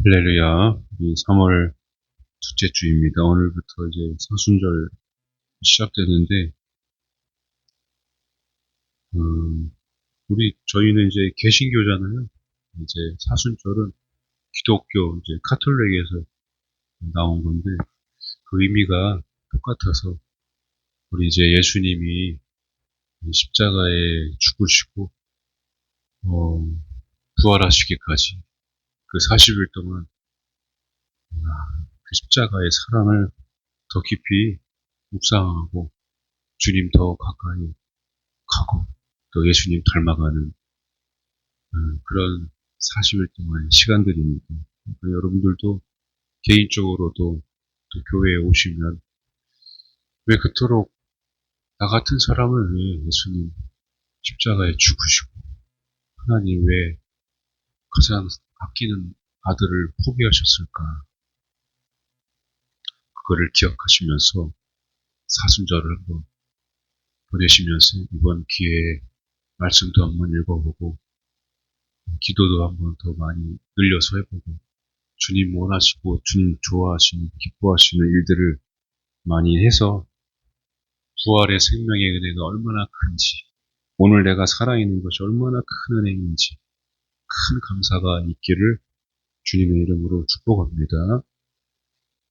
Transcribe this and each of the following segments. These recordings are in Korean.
할렐루야. 이 3월 둘째 주입니다. 오늘부터 이제 사순절 시작되는데, 저희는 이제 개신교잖아요. 이제 사순절은 기독교, 이제 카톨릭에서 나온 건데, 그 의미가 똑같아서, 우리 이제 예수님이 십자가에 죽으시고, 어, 부활하시기까지 그 40일 동안 그 십자가의 사랑을 더 깊이 묵상하고, 주님 더 가까이 가고, 또 예수님 닮아가는 그런 40일 동안 시간들입니다. 그러니까 여러분들도 개인적으로도 또 교회에 오시면 왜 그토록 나 같은 사람을 왜 예수님 십자가에 죽으시고 하나님 왜 가장 아끼는 아들을 포기하셨을까? 그거를 기억하시면서 사순절을 한번 보내시면서 이번 기회에 말씀도 한번 읽어보고 기도도 한번 더 많이 늘려서 해보고 주님 원하시고 주님 좋아하시는 기뻐하시는 일들을 많이 해서 부활의 생명의 은혜가 얼마나 큰지, 오늘 내가 살아있는 것이 얼마나 큰 은혜인지, 큰 감사가 있기를 주님의 이름으로 축복합니다.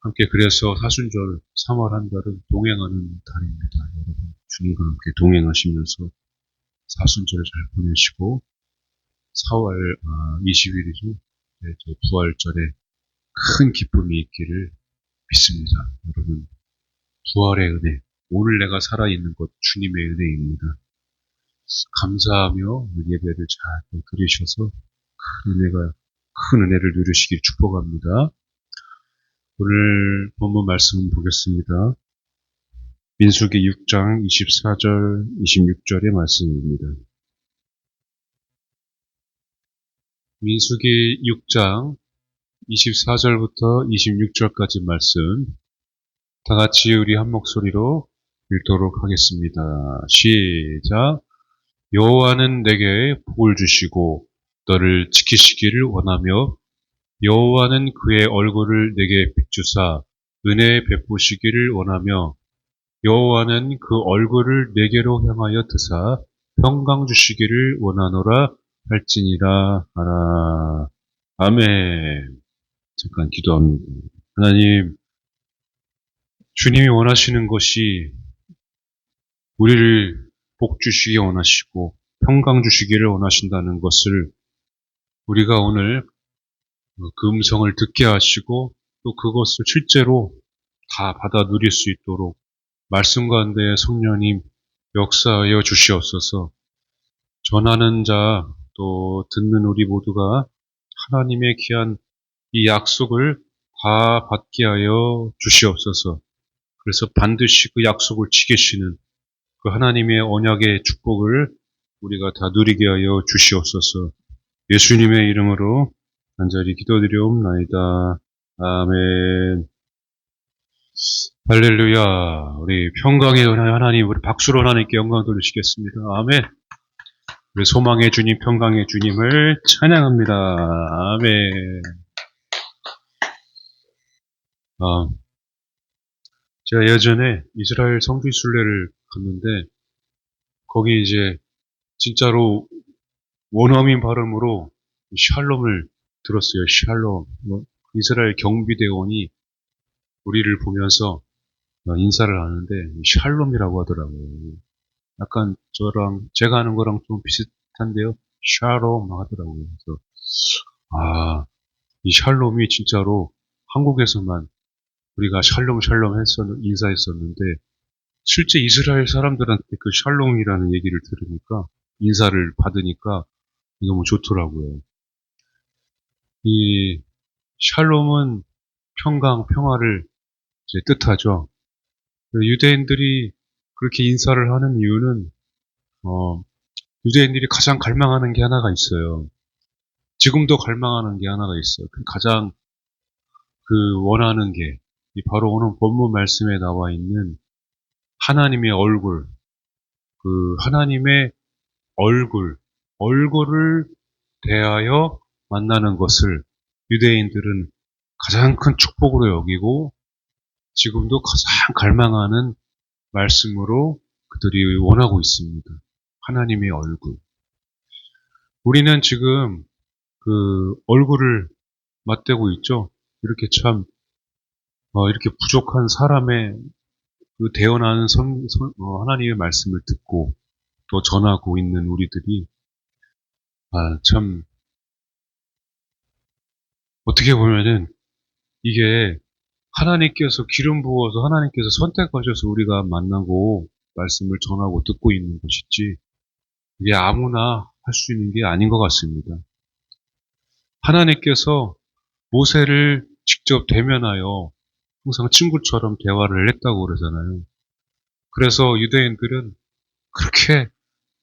함께 그래서 사순절 3월 한 달은 동행하는 달입니다. 여러분, 주님과 함께 동행하시면서 사순절 잘 보내시고, 4월 20일이죠. 부활절에 큰 기쁨이 있기를 믿습니다. 여러분, 부활의 은혜, 오늘 내가 살아있는 것 주님의 은혜입니다. 감사하며 예배를 잘 드리셔서 큰 은혜를 누리시길 축복합니다. 오늘 본문 말씀 보겠습니다. 민수기 6장 24절, 26절의 말씀입니다. 민수기 6장 24절부터 26절까지 말씀 다 같이 우리 한 목소리로 읽도록 하겠습니다. 시작. 여호와는 내게 복을 주시고 너를 지키시기를 원하며 여호와는 그의 얼굴을 내게 비추사 은혜 베푸시기를 원하며 여호와는 그 얼굴을 내게로 향하여 드사 평강 주시기를 원하노라 할지니라 하라. 아멘. 잠깐 기도합니다. 하나님, 주님이 원하시는 것이 우리를 복 주시기 원하시고 평강 주시기를 원하신다는 것을 우리가 오늘 그 음성을 듣게 하시고 또 그것을 실제로 다 받아 누릴 수 있도록 말씀 가운데 성령님 역사하여 주시옵소서. 전하는 자 또 듣는 우리 모두가 하나님의 귀한 이 약속을 다 받게 하여 주시옵소서. 그래서 반드시 그 약속을 지키시는 그 하나님의 언약의 축복을 우리가 다 누리게 하여 주시옵소서. 예수님의 이름으로 간절히 기도드리옵나이다. 아멘. 할렐루야. 우리 평강의 하나님, 우리 박수로 하나님께 영광 돌리시겠습니다. 아멘. 우리 소망의 주님, 평강의 주님을 찬양합니다. 아멘. 제가 예전에 이스라엘 성지 순례를 갔는데 거기 이제 진짜로 원어민 발음으로 샬롬을 들었어요. 샬롬. 이스라엘 경비대원이 우리를 보면서 인사를 하는데 샬롬이라고 하더라고요. 약간 제가 하는 거랑 좀 비슷한데요. 샬롬 하더라고요. 그래서 이 샬롬이 진짜로 한국에서만 우리가 샬롬 인사했었는데 실제 이스라엘 사람들한테 그 샬롬이라는 얘기를 들으니까 인사를 받으니까 너무 좋더라고요. 이 샬롬은 평강, 평화를 이제 뜻하죠. 유대인들이 그렇게 인사를 하는 이유는 유대인들이 가장 갈망하는 게 하나가 있어요. 지금도 갈망하는 게 하나가 있어요. 가장 원하는 게 바로 오늘 본문 말씀에 나와 있는 하나님의 얼굴, 하나님의 얼굴을 대하여 만나는 것을 유대인들은 가장 큰 축복으로 여기고 지금도 가장 갈망하는 말씀으로 그들이 원하고 있습니다. 하나님의 얼굴. 우리는 지금 그 얼굴을 맞대고 있죠. 이렇게 참 이렇게 부족한 사람의 그 대언하는 하나님의 말씀을 듣고 또 전하고 있는 우리들이 참 어떻게 보면은 이게 하나님께서 기름 부어서 하나님께서 선택하셔서 우리가 만나고 말씀을 전하고 듣고 있는 것이지 이게 아무나 할 수 있는 게 아닌 것 같습니다. 하나님께서 모세를 직접 대면하여 항상 친구처럼 대화를 했다고 그러잖아요. 그래서 유대인들은 그렇게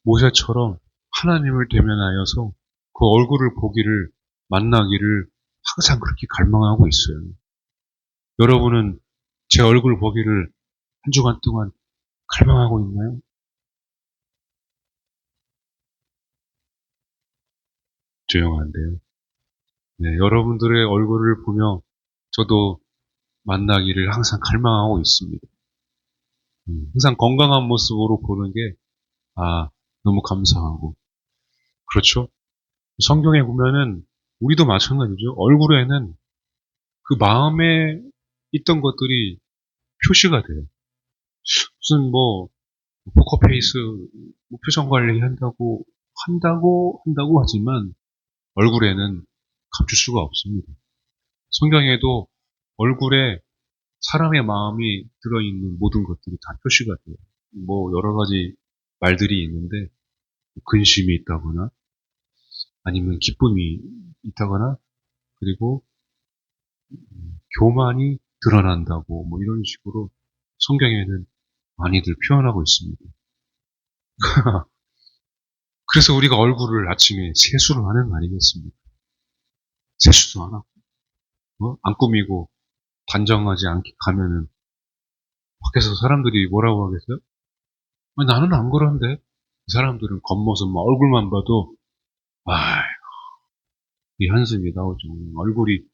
모세처럼 하나님을 대면하여서 그 얼굴을 보기를 만나기를 항상 그렇게 갈망하고 있어요. 여러분은 제 얼굴 보기를 한 주간 동안 갈망하고 있나요? 조용한데요. 네, 여러분들의 얼굴을 보며 저도 만나기를 항상 갈망하고 있습니다. 항상 건강한 모습으로 보는 게, 너무 감사하고. 그렇죠? 성경에 보면은, 우리도 마찬가지죠. 얼굴에는 그 마음에 있던 것들이 표시가 돼요. 무슨 포커페이스, 표정 관리 한다고 하지만, 얼굴에는 감출 수가 없습니다. 성경에도 얼굴에 사람의 마음이 들어있는 모든 것들이 다 표시가 돼요. 여러 가지 말들이 있는데, 근심이 있다거나, 아니면 기쁨이 있다거나, 그리고 교만이 드러난다고, 이런 식으로 성경에는 많이들 표현하고 있습니다. 그래서 우리가 얼굴을 아침에 세수를 하는 거 아니겠습니까? 세수도 안 하고, 안 꾸미고 단정하지 않게 가면은, 밖에서 사람들이 뭐라고 하겠어요? 나는 안 그런데. 사람들은 겉모습, 얼굴만 봐도, 아, 이 한숨이 나오죠.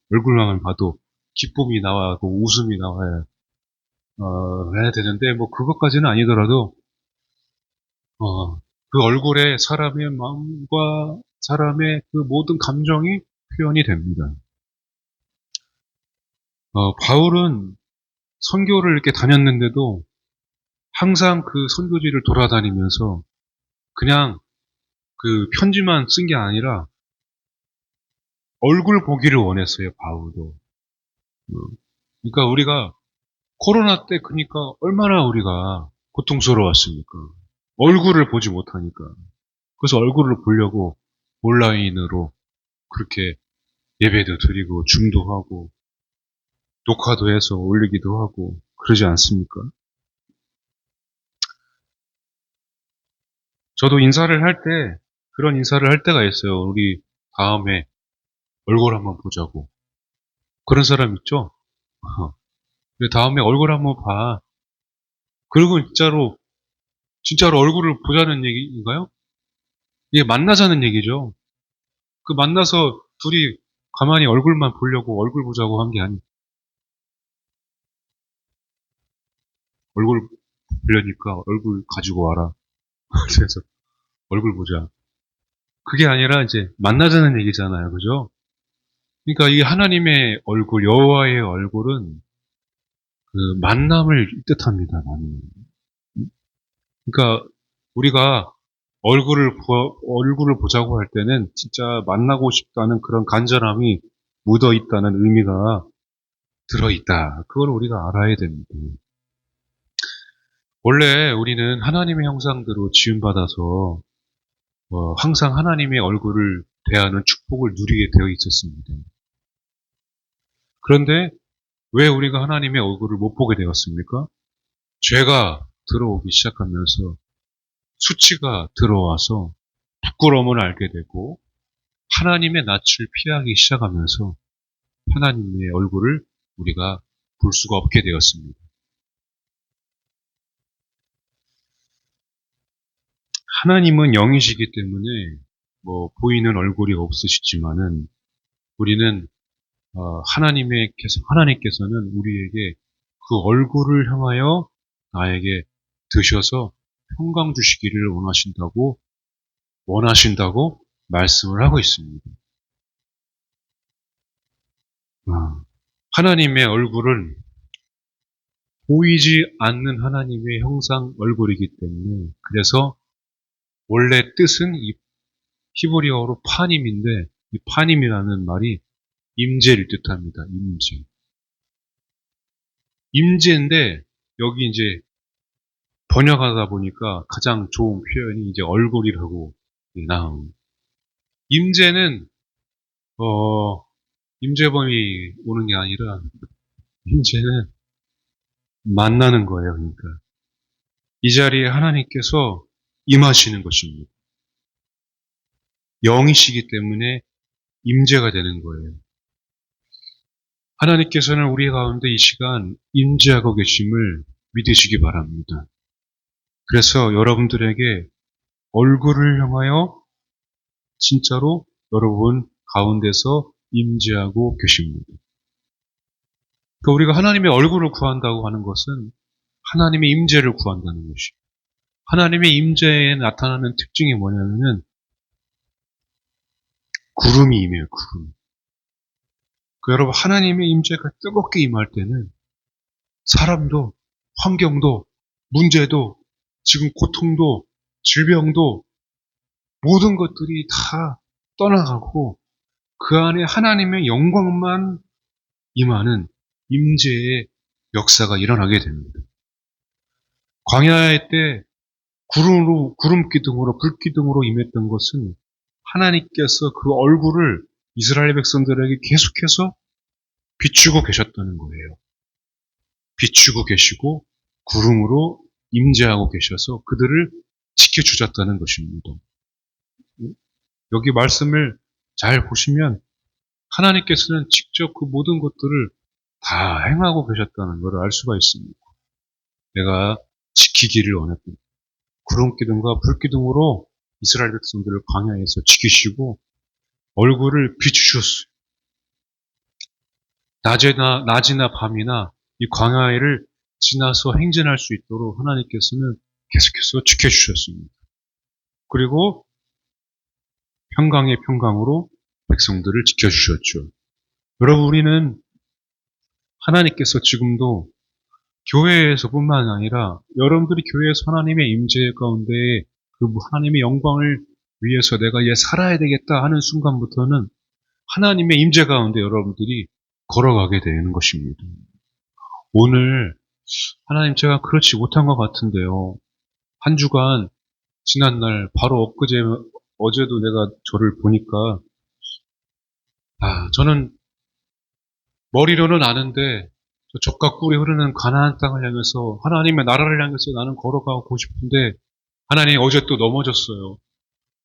얼굴만 봐도 기쁨이 나와고 웃음이 나와야, 해야 되는데, 그것까지는 아니더라도, 그 얼굴에 사람의 마음과 사람의 그 모든 감정이 표현이 됩니다. 바울은 선교를 이렇게 다녔는데도 항상 그 선교지를 돌아다니면서 그냥 그 편지만 쓴 게 아니라 얼굴 보기를 원했어요, 바울도. 그러니까 우리가 코로나 때 그러니까 얼마나 우리가 고통스러웠습니까? 얼굴을 보지 못하니까. 그래서 얼굴을 보려고 온라인으로 그렇게 예배도 드리고 줌도 하고 녹화도 해서 올리기도 하고 그러지 않습니까? 저도 인사를 할 때 그런 인사를 할 때가 있어요. 우리 다음에 얼굴 한번 보자고. 그런 사람 있죠? 다음에 얼굴 한번 봐. 그리고 진짜로 얼굴을 보자는 얘기인가요? 이게 만나자는 얘기죠. 그 만나서 둘이 가만히 얼굴만 보려고 얼굴 보자고 한 게 아니. 얼굴 보려니까 얼굴 가지고 와라. 그래서 얼굴 보자. 그게 아니라 이제 만나자는 얘기잖아요. 그죠? 그러니까 이 하나님의 얼굴, 여호와의 얼굴은 그 만남을 뜻합니다. 만남. 그러니까 우리가 얼굴을 보자고 할 때는 진짜 만나고 싶다는 그런 간절함이 묻어 있다는 의미가 들어 있다. 그걸 우리가 알아야 됩니다. 원래 우리는 하나님의 형상대로 지음받아서 항상 하나님의 얼굴을 대하는 축복을 누리게 되어 있었습니다. 그런데 왜 우리가 하나님의 얼굴을 못 보게 되었습니까? 죄가 들어오기 시작하면서 수치가 들어와서 부끄러움을 알게 되고 하나님의 낯을 피하기 시작하면서 하나님의 얼굴을 우리가 볼 수가 없게 되었습니다. 하나님은 영이시기 때문에 보이는 얼굴이 없으시지만은 우리는 하나님께서는 우리에게 그 얼굴을 향하여 나에게 드셔서 평강 주시기를 원하신다고 말씀을 하고 있습니다. 하나님의 얼굴은 보이지 않는 하나님의 형상 얼굴이기 때문에, 그래서 원래 뜻은 이 히브리어로 파님인데, 이 파님이라는 말이 임재를 뜻합니다. 임재인데 여기 이제 번역하다 보니까 가장 좋은 표현이 이제 얼굴이라고 나옵니다. 임재는 임재범이 오는 게 아니라 임재는 만나는 거예요. 그러니까 이 자리에 하나님께서 임하시는 것입니다. 영이시기 때문에 임재가 되는 거예요. 하나님께서는 우리 가운데 이 시간 임재하고 계심을 믿으시기 바랍니다. 그래서 여러분들에게 얼굴을 향하여 진짜로 여러분 가운데서 임재하고 계십니다. 그러니까 우리가 하나님의 얼굴을 구한다고 하는 것은 하나님의 임재를 구한다는 것이에요. 하나님의 임재에 나타나는 특징이 뭐냐면은 구름이 임해요. 구름. 여러분, 하나님의 임재가 뜨겁게 임할 때는 사람도, 환경도, 문제도, 지금 고통도, 질병도 모든 것들이 다 떠나가고 그 안에 하나님의 영광만 임하는 임재의 역사가 일어나게 됩니다. 광야의 때 구름 기둥으로, 불 기둥으로 임했던 것은 하나님께서 그 얼굴을 이스라엘 백성들에게 계속해서 비추고 계셨다는 거예요. 비추고 계시고 구름으로 임재하고 계셔서 그들을 지켜주셨다는 것입니다. 여기 말씀을 잘 보시면 하나님께서는 직접 그 모든 것들을 다 행하고 계셨다는 것을 알 수가 있습니다. 내가 지키기를 원했던 구름기둥과 불기둥으로 이스라엘 백성들을 광야에서 지키시고 얼굴을 비추셨어요. 낮이나 밤이나 이 광야를 지나서 행진할 수 있도록 하나님께서는 계속해서 지켜주셨습니다. 그리고 평강의 평강으로 백성들을 지켜주셨죠. 여러분, 우리는 하나님께서 지금도 교회에서뿐만 아니라 여러분들이 교회에서 하나님의 임재 가운데 그 하나님의 영광을 위해서 내가 살아야 되겠다 하는 순간부터는 하나님의 임재 가운데 여러분들이 걸어가게 되는 것입니다. 오늘 하나님, 제가 그렇지 못한 것 같은데요. 한 주간 지난날 바로 어제도 내가 저를 보니까 저는 머리로는 아는데 저 젖과 꿀이 흐르는 가나안 땅을 향해서 하나님의 나라를 향해서 나는 걸어가고 싶은데 하나님, 어제 또 넘어졌어요.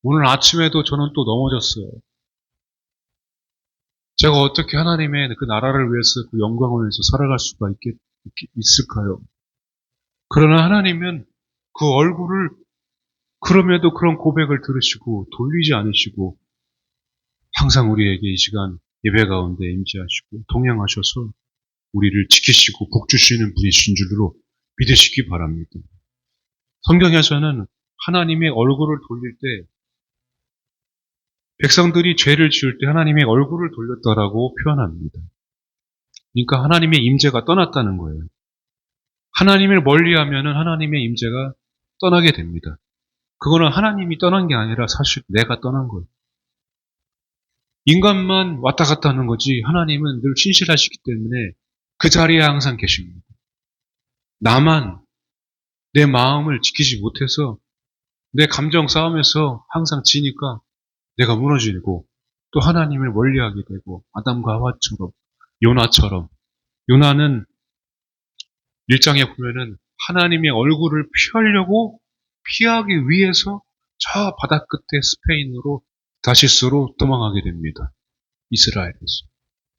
오늘 아침에도 저는 또 넘어졌어요. 제가 어떻게 하나님의 그 나라를 위해서, 그 영광을 위해서 살아갈 수가 있을까요? 그러나 하나님은 그 얼굴을, 그럼에도 그런 고백을 들으시고 돌리지 않으시고 항상 우리에게 이 시간 예배 가운데 임재하시고 동행하셔서 우리를 지키시고 복주시는 분이신 줄로 믿으시기 바랍니다. 성경에서는 하나님의 얼굴을 돌릴 때, 백성들이 죄를 지을 때 하나님의 얼굴을 돌렸다라고 표현합니다. 그러니까 하나님의 임재가 떠났다는 거예요. 하나님을 멀리하면은 하나님의 임재가 떠나게 됩니다. 그거는 하나님이 떠난 게 아니라 사실 내가 떠난 거예요. 인간만 왔다 갔다 하는 거지 하나님은 늘 신실하시기 때문에 그 자리에 항상 계십니다. 나만 내 마음을 지키지 못해서 내 감정 싸움에서 항상 지니까 내가 무너지고 또 하나님을 멀리하게 되고 아담과 하와처럼, 요나처럼, 요나는 1장에 보면은 하나님의 얼굴을 피하기 위해서 저 바다 끝에 스페인으로 다시스로 도망하게 됩니다. 이스라엘에서.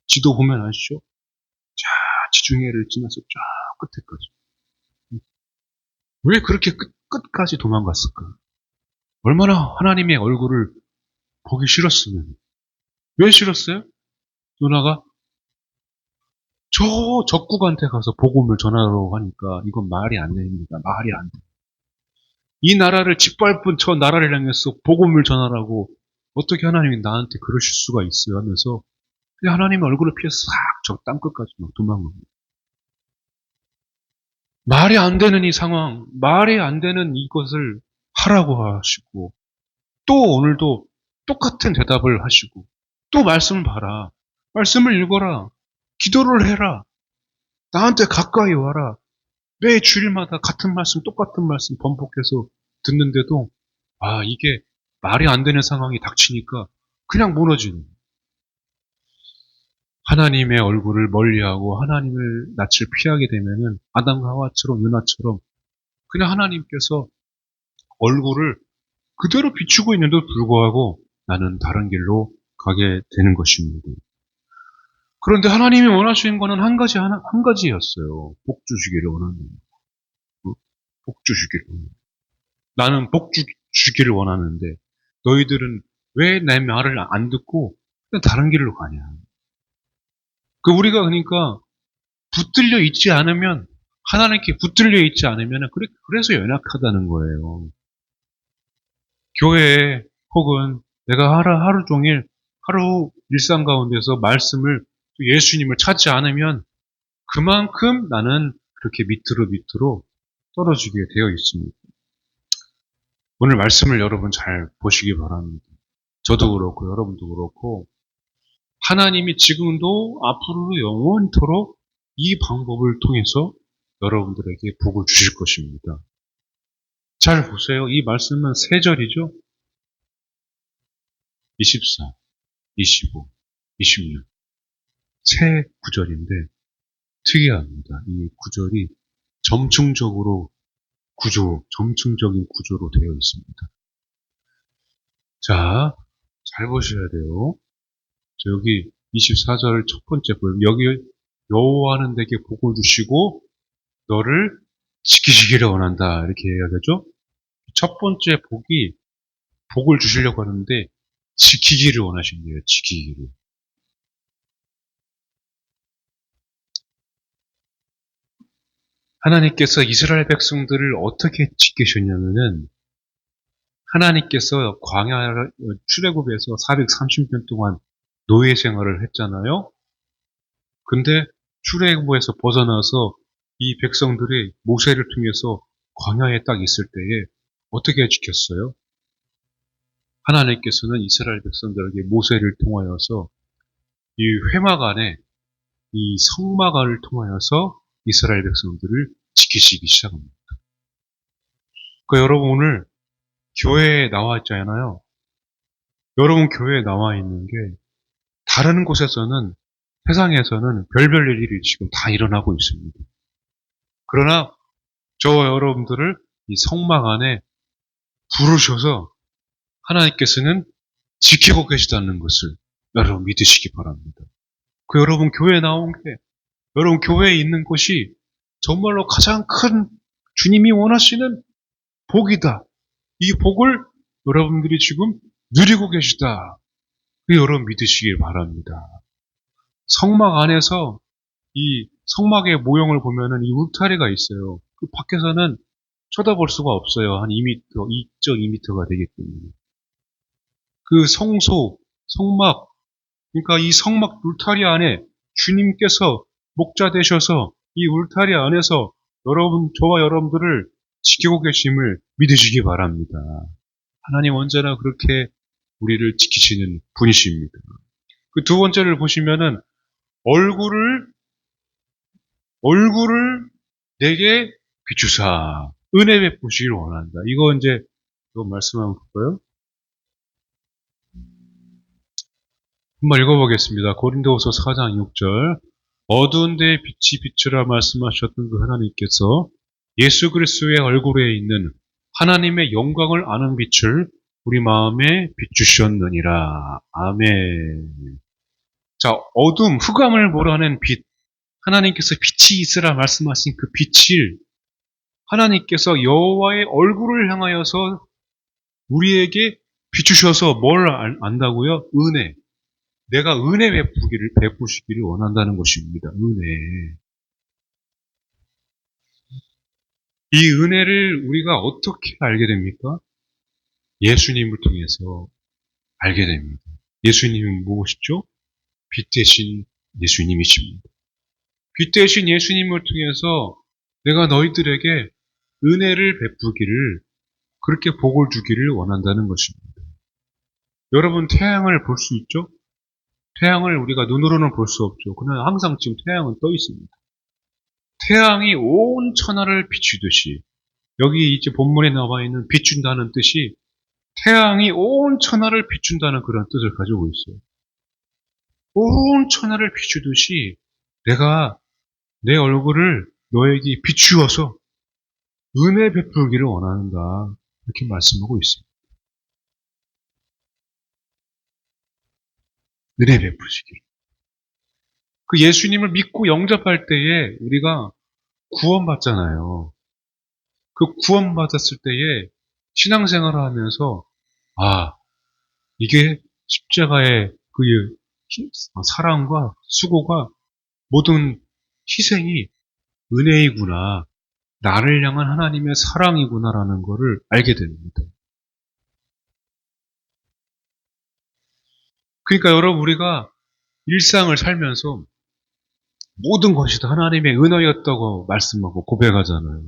지도 보면 아시죠? 자, 지중해를 지나서 쫙 끝에까지. 왜 그렇게 끝까지 도망갔을까? 얼마나 하나님의 얼굴을 보기 싫었으면. 왜 싫었어요? 요나가 저 적국한테 가서 복음을 전하라고 하니까 이건 말이 안 됩니다. 말이 안 돼. 이 나라를 짓밟은 저 나라를 향해서 복음을 전하라고 어떻게 하나님이 나한테 그러실 수가 있어요 하면서 그냥 하나님의 얼굴을 피해서 싹 저 땅끝까지 막 도망갑니다. 말이 안 되는 이 상황, 말이 안 되는 이것을 하라고 하시고 또 오늘도 똑같은 대답을 하시고 또 말씀을 봐라. 말씀을 읽어라. 기도를 해라. 나한테 가까이 와라. 매 주일마다 같은 말씀, 똑같은 말씀 반복해서 듣는데도 이게 말이 안 되는 상황이 닥치니까 그냥 무너지는 거예요. 하나님의 얼굴을 멀리하고 하나님을 낯을 피하게 되면은 아담과 하와처럼 요나처럼 그냥 하나님께서 얼굴을 그대로 비추고 있는데도 불구하고 나는 다른 길로 가게 되는 것입니다. 그런데 하나님이 원하시는 거는 한 가지였어요. 복 주시기를 원하는 거예요. 복 주시기를 원하는 거예요. 나는 복 주기를 원하는데 너희들은 왜 내 말을 안 듣고 그냥 다른 길로 가냐. 우리가 그러니까 붙들려 있지 않으면 하나님께 붙들려 있지 않으면 그래서 연약하다는 거예요. 교회에 혹은 내가 하루 종일 하루 일상 가운데서 말씀을 예수님을 찾지 않으면 그만큼 나는 그렇게 밑으로 떨어지게 되어 있습니다. 오늘 말씀을 여러분 잘 보시기 바랍니다. 저도 그렇고 여러분도 그렇고 하나님이 지금도 앞으로도 영원토록 이 방법을 통해서 여러분들에게 복을 주실 것입니다. 잘 보세요. 이 말씀은 3절이죠. 24, 25, 26. 세 구절인데 특이합니다. 이 구절이 점층적인 구조로 되어 있습니다. 자, 잘 보셔야 돼요. 여기 24절 첫 번째 보여요. 여기 여호와는 내게 복을 주시고 너를 지키시기를 원한다. 이렇게 이야기하죠. 첫 번째 복을 주시려고 하는데 지키기를 원하신대요. 지키기를. 하나님께서 이스라엘 백성들을 어떻게 지키셨냐면은 하나님께서 출애굽에서 430년 동안 노예 생활을 했잖아요. 근데 출애굽에서 벗어나서 이 백성들이 모세를 통해서 광야에 딱 있을 때에 어떻게 지켰어요? 하나님께서는 이스라엘 백성들에게 모세를 통하여서 이 회막 안에 이 성막 안을 통하여서 이스라엘 백성들을 지키시기 시작합니다. 여러분 오늘 교회에 나와 있잖아요. 여러분 교회에 나와 있는 게 다른 곳에서는 세상에서는 별별 일이 지금 다 일어나고 있습니다. 그러나 저와 여러분들을 이 성막 안에 부르셔서 하나님께서는 지키고 계시다는 것을 여러분 믿으시기 바랍니다. 여러분 교회에 나온 게 여러분 교회에 있는 것이 정말로 가장 큰 주님이 원하시는 복이다. 이 복을 여러분들이 지금 누리고 계시다. 여러분 믿으시길 바랍니다. 성막 안에서 이 성막의 모형을 보면은 이 울타리가 있어요. 밖에서는 쳐다볼 수가 없어요. 한 2m, 2.2m가 되기 때문에. 성막, 그러니까 이 성막 울타리 안에 주님께서 목자 되셔서 이 울타리 안에서 저와 여러분들을 지키고 계심을 믿으시기 바랍니다. 하나님 언제나 그렇게 우리를 지키시는 분이십니다. 두 번째를 보시면은 얼굴을 내게 비추사 은혜 베푸시기를 원한다. 이거 말씀 한번 볼까요? 한번 읽어보겠습니다. 고린도후서 4장 6절. 어두운 데에 빛이 비추라 말씀하셨던 그 하나님께서 예수 그리스도의 얼굴에 있는 하나님의 영광을 아는 빛을 우리 마음에 비추셨느니라. 아멘. 자, 흑암을 몰아낸 빛. 하나님께서 빛이 있으라 말씀하신 그 빛을 하나님께서 여호와의 얼굴을 향하여서 우리에게 비추셔서 뭘 안다고요? 은혜. 내가 은혜 베푸시기를 원한다는 것입니다. 은혜. 이 은혜를 우리가 어떻게 알게 됩니까? 예수님을 통해서 알게 됩니다. 예수님은 무엇이죠? 빛 대신 예수님이십니다. 빛 대신 예수님을 통해서 내가 너희들에게 은혜를 베푸기를, 그렇게 복을 주기를 원한다는 것입니다. 여러분, 태양을 볼 수 있죠? 태양을 우리가 눈으로는 볼 수 없죠. 그러나 항상 지금 태양은 떠 있습니다. 태양이 온 천하를 비추듯이, 여기 이제 본문에 나와 있는 비춘다는 뜻이 태양이 온 천하를 비춘다는 그런 뜻을 가지고 있어요. 온 천하를 비추듯이 내가 내 얼굴을 너에게 비추어서 은혜 베풀기를 원한다. 이렇게 말씀하고 있습니다. 은혜 베푸시기를. 그 예수님을 믿고 영접할 때에 우리가 구원받잖아요. 그 구원받았을 때에 신앙생활을 하면서, 아, 이게 십자가의 그 사랑과 수고가, 모든 희생이 은혜이구나, 나를 향한 하나님의 사랑이구나라는 것을 알게 됩니다. 그러니까 여러분, 우리가 일상을 살면서 모든 것이 다 하나님의 은혜였다고 말씀하고 고백하잖아요.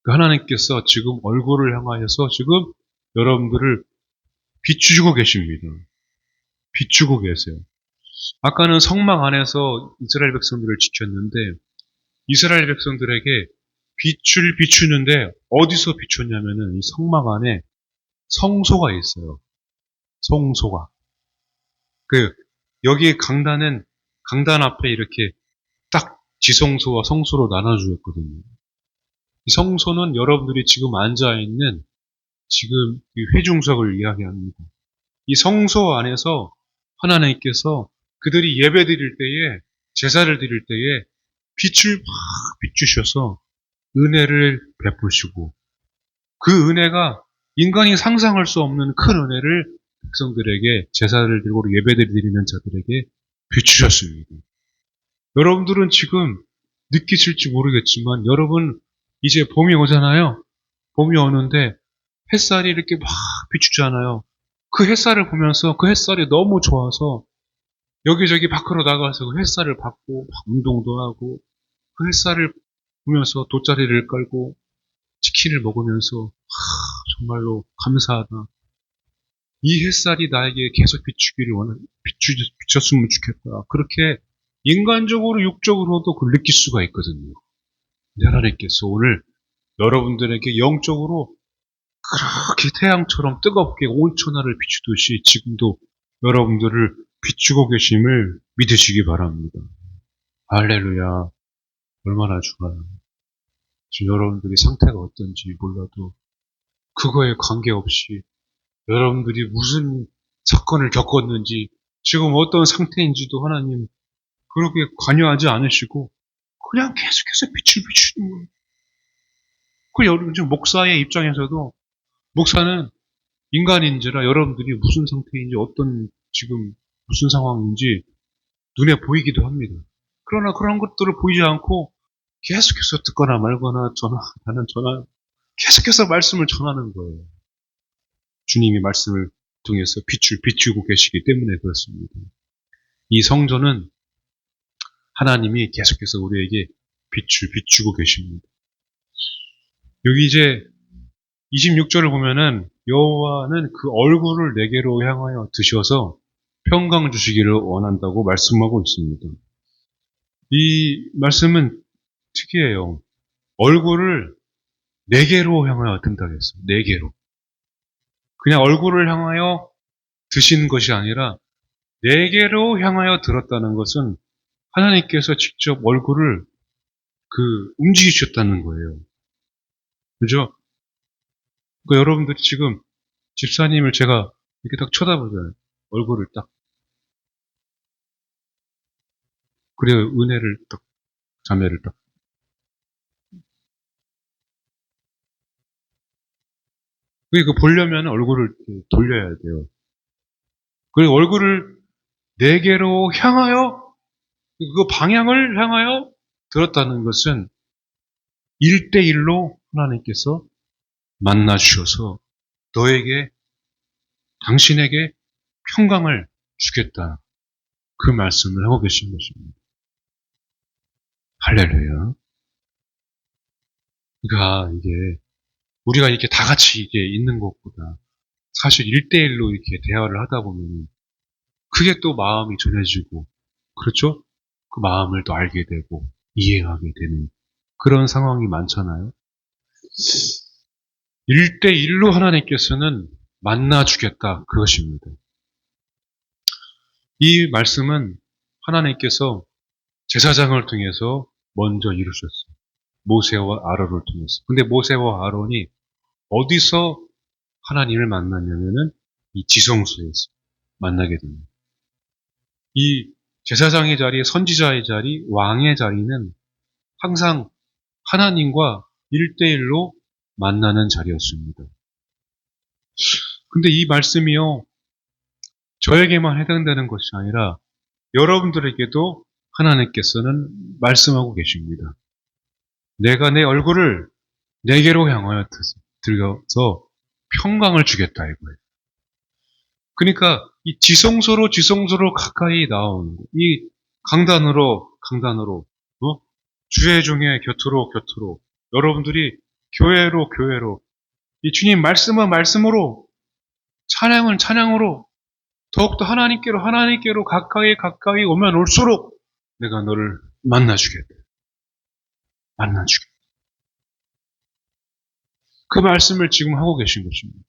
그 하나님께서 지금 얼굴을 향하여서 지금 여러분들을 비추시고 계십니다. 비추고 계세요. 아까는 성막 안에서 이스라엘 백성들을 지켰는데, 이스라엘 백성들에게 빛을 비추는데 어디서 비췄냐면은 이 성막 안에 성소가 있어요. 성소가. 여기 강단은, 강단 앞에 이렇게 딱 지성소와 성소로 나눠주었거든요. 이 성소는 여러분들이 지금 앉아있는 지금 이 회중석을 이야기합니다. 이 성소 안에서 하나님께서 그들이 예배 드릴 때에, 제사를 드릴 때에 빛을 막 비추셔서 은혜를 베푸시고, 그 은혜가 인간이 상상할 수 없는 큰 은혜를 백성들에게, 제사를 들고 예배를 드리는 자들에게 비추셨습니다. 여러분들은 지금 느끼실지 모르겠지만, 여러분 이제 봄이 오잖아요. 봄이 오는데 햇살이 이렇게 막 비추잖아요. 그 햇살을 보면서 그 햇살이 너무 좋아서 여기저기 밖으로 나가서 그 햇살을 받고 막 운동도 하고, 그 햇살을 보면서 돗자리를 깔고 치킨을 먹으면서 정말로 감사하다. 이 햇살이 나에게 계속 비쳤으면 좋겠다. 그렇게 인간적으로, 육적으로도 그걸 느낄 수가 있거든요. 하나님께서 오늘 여러분들에게 영적으로 그렇게 태양처럼 뜨겁게 온 천하를 비추듯이 지금도 여러분들을 비추고 계심을 믿으시기 바랍니다. 할렐루야. 얼마나 좋아요. 지금 여러분들이 상태가 어떤지 몰라도 그거에 관계없이 여러분들이 무슨 사건을 겪었는지, 지금 어떤 상태인지도 하나님 그렇게 관여하지 않으시고 그냥 계속해서 빛을 비추는 거예요. 그 여러분, 지금 목사의 입장에서도, 목사는 인간인지라 여러분들이 무슨 상태인지, 어떤 지금 무슨 상황인지 눈에 보이기도 합니다. 그러나 그런 것들을 보이지 않고 계속해서 듣거나 말거나 전화하는 전화, 계속해서 말씀을 전하는 거예요. 주님이 말씀을 통해서 빛을 비추고 계시기 때문에 그렇습니다. 이 성전은 하나님이 계속해서 우리에게 빛을 비추고 계십니다. 여기 이제 26절을 보면은 여호와는 그 얼굴을 내게로 향하여 드셔서 평강 주시기를 원한다고 말씀하고 있습니다. 이 말씀은 특이해요. 얼굴을 내게로 향하여 든다 했어요. 내게로. 그냥 얼굴을 향하여 드신 것이 아니라 내게로 향하여 들었다는 것은 하나님께서 직접 얼굴을 움직이셨다는 거예요. 그죠? 그러니까 여러분들이 지금 집사님을 제가 이렇게 딱 쳐다보잖아요. 얼굴을 딱. 그래야 은혜를 딱, 자매를 딱. 그러니까 보려면 얼굴을 이렇게 돌려야 돼요. 그리고 얼굴을 내게로 향하여 그 방향을 향하여 들었다는 것은 1대1로 하나님께서 만나 주셔서 너에게 당신에게 평강을 주겠다. 그 말씀을 하고 계신 것입니다. 할렐루야. 그러니까 이게 우리가 이렇게 다 같이 이게 있는 것보다 사실 1대1로 이렇게 대화를 하다 보면 그게 또 마음이 전해지고 그렇죠? 그 마음을 또 알게 되고 이해하게 되는 그런 상황이 많잖아요. 1대1로 하나님께서는 만나주겠다 그것입니다. 이 말씀은 하나님께서 제사장을 통해서 먼저 이루셨어요. 모세와 아론을 통해서. 근데 모세와 아론이 어디서 하나님을 만났냐면은 이 지성소에서 만나게 됩니다. 이 제사장의 자리, 선지자의 자리, 왕의 자리는 항상 하나님과 1대1로 만나는 자리였습니다. 근데 이 말씀이요, 저에게만 해당되는 것이 아니라 여러분들에게도 하나님께서는 말씀하고 계십니다. 내가 내 얼굴을 내게로 향하여 들어서 평강을 주겠다 이거예요. 그러니까 이 지성소로 가까이 나오는 이 강단으로 주의 중에 곁으로 여러분들이 교회로 이 주님 말씀은 말씀으로 찬양은 찬양으로 더욱더 하나님께로 가까이 오면 올수록 내가 너를 만나주겠다. 그 말씀을 지금 하고 계신 것입니다.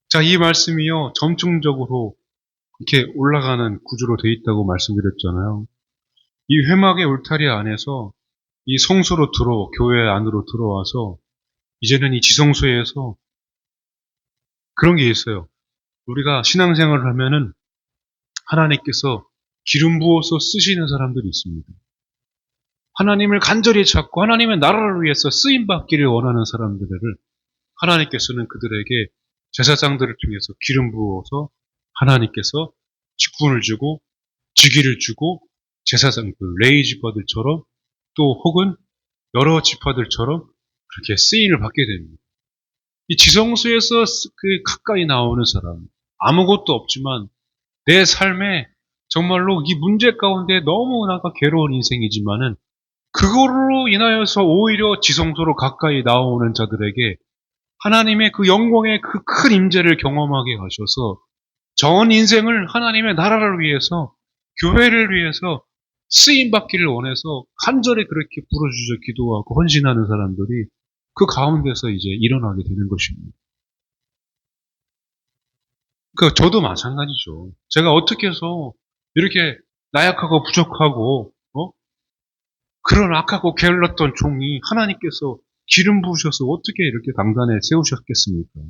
자, 이 말씀이요, 점층적으로 이렇게 올라가는 구조로 되어 있다고 말씀드렸잖아요. 이 회막의 울타리 안에서 이 성소로 교회 안으로 들어와서 이제는 이 지성소에서 그런 게 있어요. 우리가 신앙생활을 하면은 하나님께서 기름 부어서 쓰시는 사람들이 있습니다. 하나님을 간절히 찾고 하나님의 나라를 위해서 쓰임받기를 원하는 사람들을 하나님께서는 그들에게 제사장들을 통해서 기름 부어서 하나님께서 직분을 주고 직위를 주고 제사장들, 레위 지파들처럼 또 혹은 여러 지파들처럼 그렇게 쓰임을 받게 됩니다. 이 지성소에서 그 가까이 나오는 사람, 아무것도 없지만 내 삶에 정말로 이 문제 가운데 너무나가 괴로운 인생이지만은 그걸로 인하여서 오히려 지성소로 가까이 나오는 자들에게 하나님의 그 영광의 그 큰 임재를 경험하게 하셔서 전 인생을 하나님의 나라를 위해서 교회를 위해서 쓰임받기를 원해서 간절히 그렇게 부르짖어 기도하고 헌신하는 사람들이 그 가운데서 이제 일어나게 되는 것입니다. 그러니까 저도 마찬가지죠. 제가 어떻게 해서 이렇게 나약하고 부족하고 그런 악하고 게을렀던 종이 하나님께서 기름 부으셔서 어떻게 이렇게 강단에 세우셨겠습니까?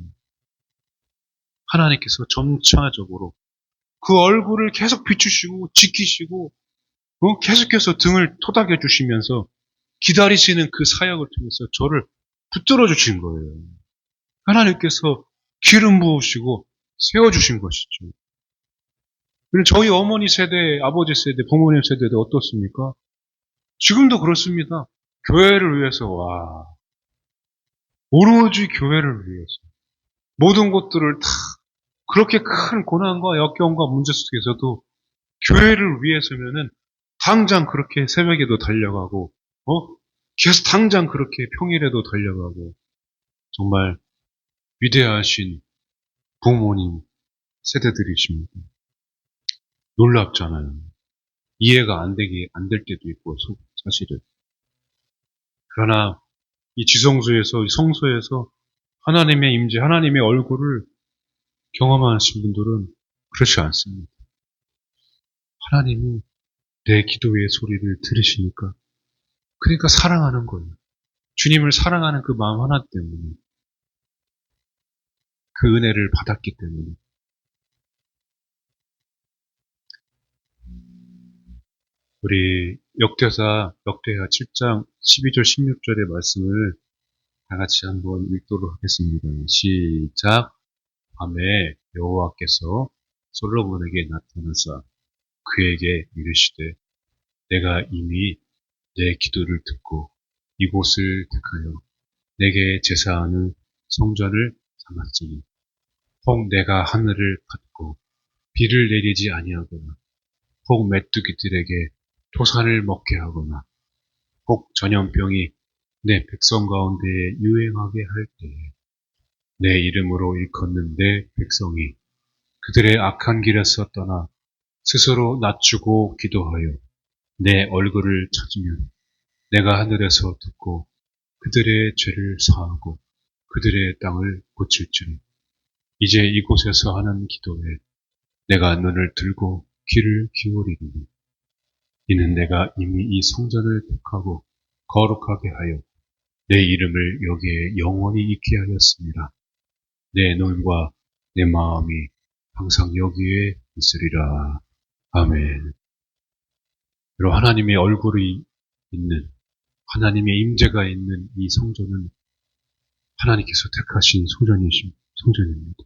하나님께서 점차적으로 그 얼굴을 계속 비추시고 지키시고 계속해서 등을 토닥여 주시면서 기다리시는 그 사역을 통해서 저를 붙들어 주신 거예요. 하나님께서 기름 부으시고 세워주신 것이죠. 저희 어머니 세대, 아버지 세대, 부모님 세대도 어떻습니까? 지금도 그렇습니다. 교회를 위해서, 오로지 교회를 위해서. 모든 것들을 다 그렇게 큰 고난과 역경과 문제 속에서도 교회를 위해서면은 당장 그렇게 새벽에도 달려가고, 계속 당장 그렇게 평일에도 달려가고, 정말 위대하신 부모님 세대들이십니다. 놀랍잖아요. 이해가 안 될 때도 있고, 사실은. 그러나, 이 지성소에서, 이 성소에서 하나님의 임재, 하나님의 얼굴을 경험하신 분들은 그렇지 않습니다. 하나님이 내 기도의 소리를 들으시니까, 그러니까 사랑하는 거예요. 주님을 사랑하는 그 마음 하나 때문에, 그 은혜를 받았기 때문에. 우리 역대하 7장 12절 16절의 말씀을 다 같이 한번 읽도록 하겠습니다. 시작. 밤에 여호와께서 솔로몬에게 나타나사 그에게 이르시되 내가 이미 내 기도를 듣고 이곳을 택하여 내게 제사하는 성전을 삼았으니 혹 내가 하늘을 닫고 비를 내리지 아니하거나 혹 메뚜기들에게 토산을 먹게 하거나 혹 전염병이 내 백성 가운데에 유행하게 할 때에 내 이름으로 일컫는 내 백성이 그들의 악한 길에서 떠나 스스로 낮추고 기도하여 내 얼굴을 찾으면 내가 하늘에서 듣고 그들의 죄를 사하고 그들의 땅을 고칠지니 이제 이곳에서 하는 기도에 내가 눈을 들고 귀를 기울이리니 이는 내가 이미 이 성전을 택하고 거룩하게 하여 내 이름을 여기에 영원히 있게 하였습니다. 내 눈과 내 마음이 항상 여기에 있으리라. 아멘. 여러분, 하나님의 얼굴이 있는, 하나님의 임재가 있는 이 성전은 하나님께서 택하신 성전입니다.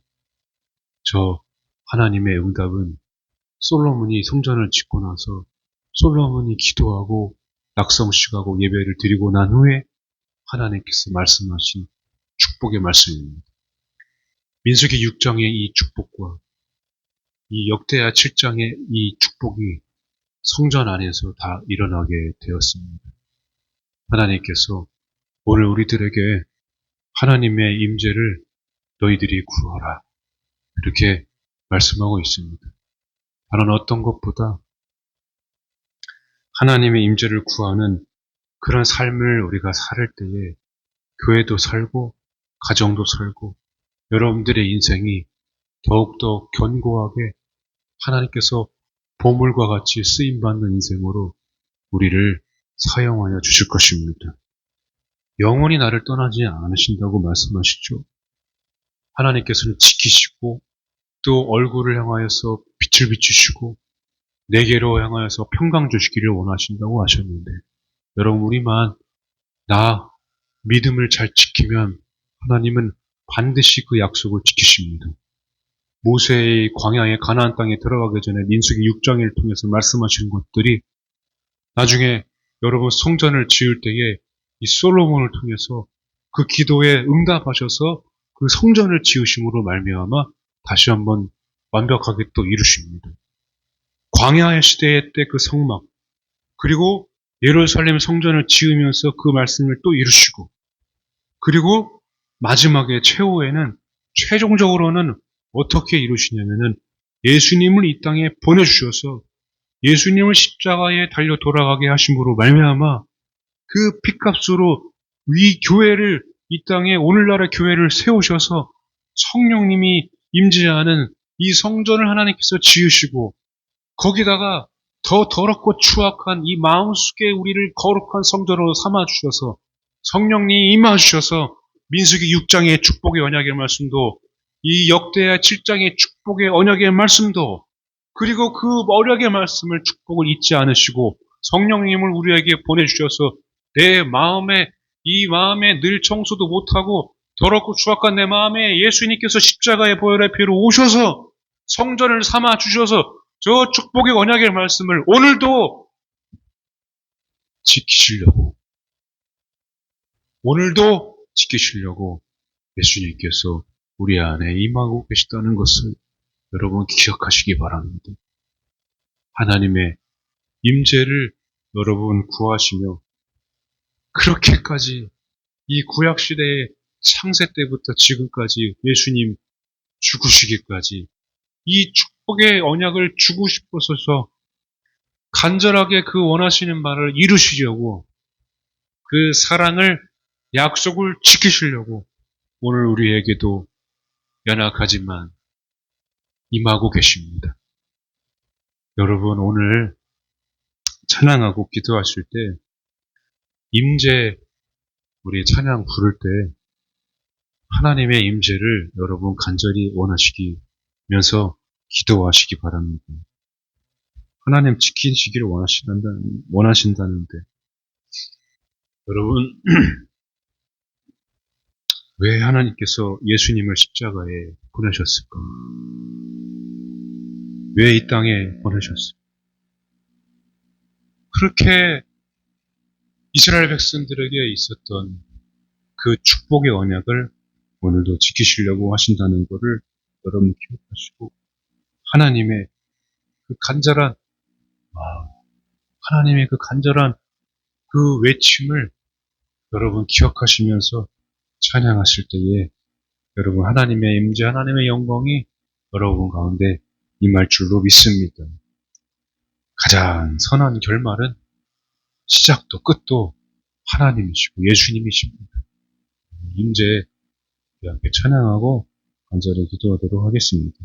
저 하나님의 응답은 솔로몬이 성전을 짓고 나서 솔로몬이 기도하고 낙성식하고 예배를 드리고 난 후에 하나님께서 말씀하신 축복의 말씀입니다. 민수기 6장의 이 축복과 이 역대하 7장의 이 축복이 성전 안에서 다 일어나게 되었습니다. 하나님께서 오늘 우리들에게 하나님의 임재를 너희들이 구하라 이렇게 말씀하고 있습니다. 다른 어떤 것보다 하나님의 임재를 구하는 그런 삶을 우리가 살 때에 교회도 살고 가정도 살고 여러분들의 인생이 더욱더 견고하게 하나님께서 보물과 같이 쓰임받는 인생으로 우리를 사용하여 주실 것입니다. 영원히 나를 떠나지 않으신다고 말씀하시죠. 하나님께서는 지키시고 또 얼굴을 향하여서 빛을 비추시고 내게로 향하여서 평강 주시기를 원하신다고 하셨는데 여러분 우리만 나 믿음을 잘 지키면 하나님은 반드시 그 약속을 지키십니다. 모세의 광야의 가나안 땅에 들어가기 전에 민수기 6장을 통해서 말씀하신 것들이 나중에 여러분 성전을 지을 때에 이 솔로몬을 통해서 그 기도에 응답하셔서 그 성전을 지으심으로 말미암아 다시 한번 완벽하게 또 이루십니다. 광야의 시대의 때 그 성막 그리고 예루살렘 성전을 지으면서 그 말씀을 또 이루시고 그리고 마지막에 최후에는 최종적으로는 어떻게 이루시냐면은 예수님을 이 땅에 보내주셔서 예수님을 십자가에 달려 돌아가게 하심으로 말미암아 그 핏값으로 이 교회를 이 땅에 오늘날의 교회를 세우셔서 성령님이 임재하는 이 성전을 하나님께서 지으시고 거기다가 더 더럽고 추악한 이 마음속에 우리를 거룩한 성전으로 삼아주셔서 성령님이 임하주셔서 민수기 6장의 축복의 언약의 말씀도 이 역대하 7장의 축복의 언약의 말씀도 그리고 그 언약의 말씀을 축복을 잊지 않으시고 성령님을 우리에게 보내주셔서 내 마음에 이 마음에 늘 청소도 못하고 더럽고 추악한 내 마음에 예수님께서 십자가의 보혈의 피로 오셔서 성전을 삼아 주셔서 저 축복의 언약의 말씀을 오늘도 지키시려고 예수님께서 우리 안에 임하고 계시다는 것을 여러분 기억하시기 바랍니다. 하나님의 임재를 여러분 구하시며 그렇게까지 이 구약시대의 창세 때부터 지금까지 예수님 죽으시기까지 이 축복의 언약을 주고 싶어서 간절하게 그 원하시는 바를 이루시려고 그 사랑을 약속을 지키시려고 오늘 우리에게도 연약하지만 임하고 계십니다. 여러분 오늘 찬양하고 기도하실 때 임재 우리 찬양 부를 때 하나님의 임재를 여러분 간절히 원하시면서 기도하시기 바랍니다. 하나님 지키시기를 원하신다는데 여러분 왜 하나님께서 예수님을 십자가에 보내셨을까? 왜 이 땅에 보내셨어요? 그렇게 이스라엘 백성들에게 있었던 그 축복의 언약을 오늘도 지키시려고 하신다는 것을 여러분 기억하시고 하나님의 그 간절한 아, 하나님의 그 간절한 그 외침을 여러분 기억하시면서 찬양하실 때에 여러분 하나님의 임재 하나님의 영광이 여러분 가운데 임할 줄로 믿습니다. 가장 선한 결말은 시작도 끝도 하나님이시고 예수님이십니다. 임재 함께 찬양하고 간절히 기도하도록 하겠습니다.